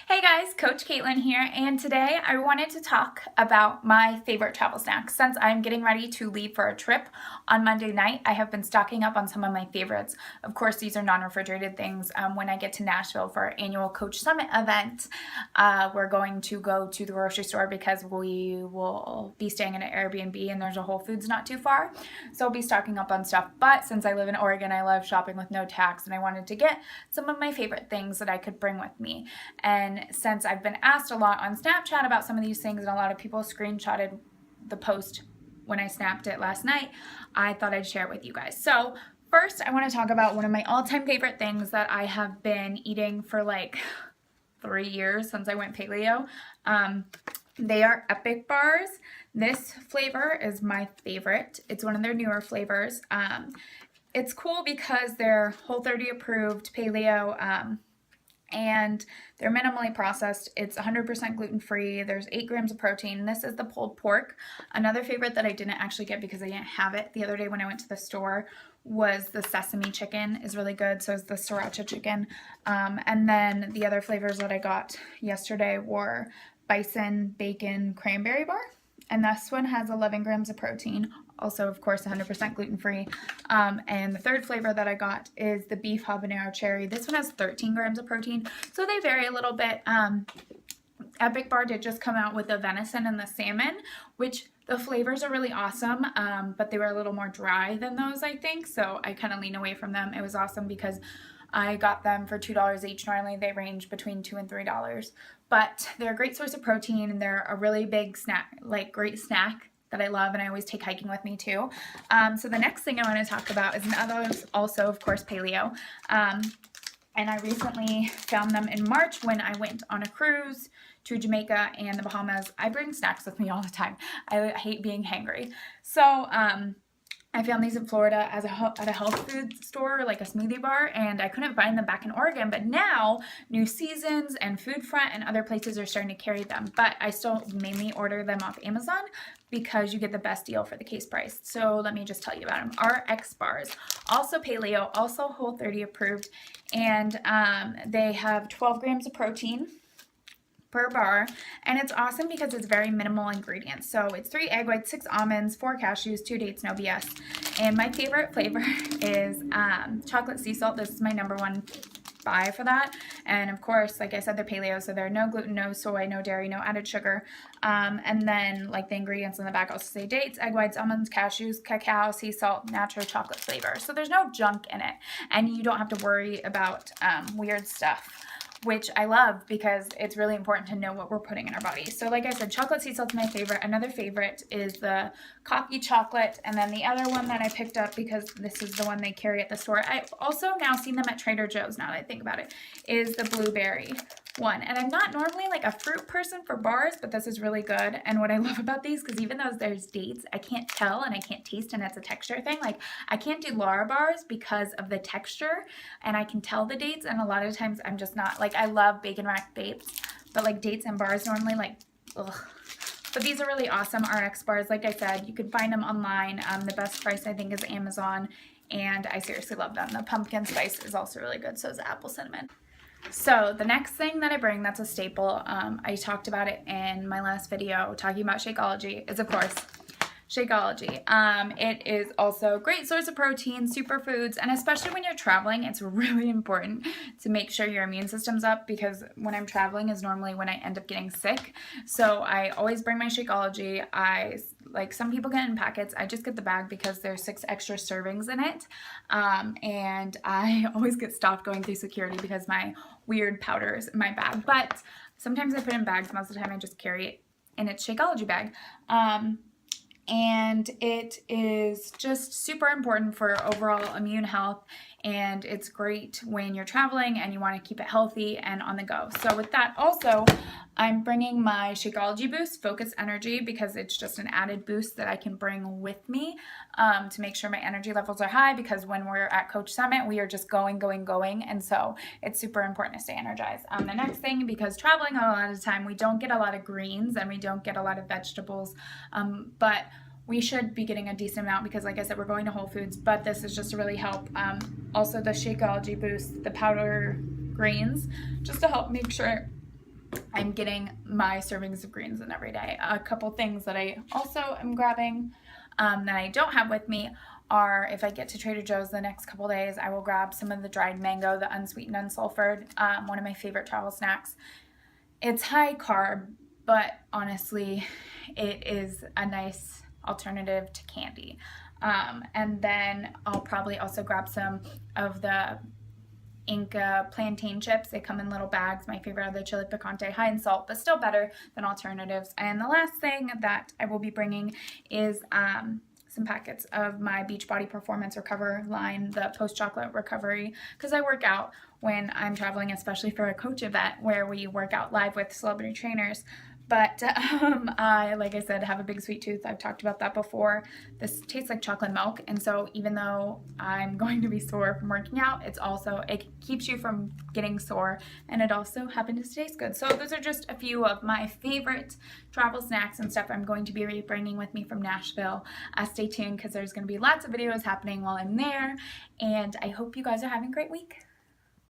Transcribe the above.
Hey guys, Coach Caitlin here, and today I wanted to talk about my favorite travel snacks. Since I'm getting ready to leave for a trip on Monday night, I have been stocking up on some of my favorites. Of course, these are non-refrigerated things. When I get to Nashville for our annual Coach Summit event, we're going to go to the grocery store because we will be staying in an Airbnb and there's a Whole Foods not too far. So I'll be stocking up on stuff. But since I live in Oregon, I love shopping with no tax, and I wanted to get some of my favorite things that I could bring with me. And since I've been asked a lot on Snapchat about some of these things, and a lot of people screenshotted the post when I snapped it last night, I thought I'd share it with you guys. So first, I want to talk about one of my all-time favorite things that I have been eating for like 3 years since I went paleo. They are Epic bars. This flavor is my favorite. It's one of their newer flavors. It's cool because they're Whole30 approved paleo, and they're minimally processed. It's 100% gluten-free. There's 8 grams of protein. This is the pulled pork. Another favorite that I didn't actually get because I didn't have it the other day when I went to the store was the sesame chicken is really good. So is the sriracha chicken. And then the other flavors that I got yesterday were bison, bacon, cranberry bar. And this one has 11 grams of protein. Also, of course, 100% gluten-free. And the third flavor that I got is the beef habanero cherry. This one has 13 grams of protein, so they vary a little bit. Epic Bar did just come out with the venison and the salmon, which the flavors are really awesome, but they were a little more dry than those, I think, so I kind of lean away from them. It was awesome because I got them for $2 each. Normally they range between $2 and $3, but they're a great source of protein, and they're a really big snack, like great snack that I love, and I always take hiking with me too. So the next thing I want to talk about is another, also of course paleo, and I recently found them in March when I went on a cruise to Jamaica and the Bahamas. I bring snacks with me all the time. I hate being hangry. So I found these in Florida at a health food store, like a smoothie bar, and I couldn't find them back in Oregon, but now New Seasons and Food Front and other places are starting to carry them, but I still mainly order them off Amazon because you get the best deal for the case price. So let me just tell you about them. RX bars, also paleo, also Whole30 approved, and they have 12 grams of protein per bar, and it's awesome because it's very minimal ingredients. So it's 3 egg whites, 6 almonds, 4 cashews, 2 dates, no BS. And my favorite flavor is chocolate sea salt. This is my #1 buy for that. And of course, like I said, they're paleo, so they're no gluten, no soy, no dairy, no added sugar. And then like the ingredients on the back also say dates, egg whites, almonds, cashews, cacao, sea salt, natural chocolate flavor. So there's no junk in it, and you don't have to worry about weird stuff, which I love because it's really important to know what we're putting in our body. So like I said, chocolate sea salt's my favorite. Another favorite is the coffee chocolate, and then the other one that I picked up because this is the one they carry at the store. I've also now seen them at Trader Joe's, now that I think about it, is the blueberry one. And I'm not normally like a fruit person for bars, but this is really good. And what I love about these, because even though there's dates, I can't tell and I can't taste, and it's a texture thing. Like I can't do Lara bars because of the texture, and I can tell the dates, and a lot of times I'm just not, like I love bacon rack dates, but like dates and bars normally, like, ugh. But these are really awesome RX bars. Like I said, you could find them online. The best price I think is Amazon, and I seriously love them. The pumpkin spice is also really good, so is the apple cinnamon. So the next thing that I bring that's a staple, I talked about it in my last video talking about Shakeology, is of course Shakeology. It is also a great source of protein, superfoods, and especially when you're traveling, it's really important to make sure your immune system's up, because when I'm traveling is normally when I end up getting sick. So I always bring my Shakeology. Like some people get in packets. I just get the bag because there's 6 extra servings in it. And I always get stopped going through security because my weird powder is in my bag. But sometimes I put it in bags. Most of the time I just carry it in its Shakeology bag. And it is just super important for overall immune health, and it's great when you're traveling and you want to keep it healthy and on the go. So with that, also I'm bringing my Shakeology Boost Focus Energy because it's just an added boost that I can bring with me to make sure my energy levels are high, because when we're at Coach Summit, we are just going, and so it's super important to stay energized. The next thing, because traveling a lot of the time, we don't get a lot of greens and we don't get a lot of vegetables, but we should be getting a decent amount because, like I said, we're going to Whole Foods, but this is just to really help. Also the Shakeology Boost, the powder greens, just to help make sure I'm getting my servings of greens in every day. A couple things that I also am grabbing that I don't have with me are, if I get to Trader Joe's the next couple days, I will grab some of the dried mango, the unsweetened, unsulfured, one of my favorite travel snacks. It's high carb, but honestly, it is a nice alternative to candy. And then I'll probably also grab some of the Inca plantain chips. They come in little bags. My favorite are the chili picante, high in salt, but still better than alternatives. And the last thing that I will be bringing is some packets of my Beachbody Performance Recover line, the post-chocolate recovery, because I work out when I'm traveling, especially for a coach event where we work out live with celebrity trainers. But I, like I said, have a big sweet tooth. I've talked about that before. This tastes like chocolate milk, and so even though I'm going to be sore from working out, it keeps you from getting sore, and it also happens to taste good. So those are just a few of my favorite travel snacks and stuff I'm going to be bringing with me from Nashville. Stay tuned because there's going to be lots of videos happening while I'm there, and I hope you guys are having a great week.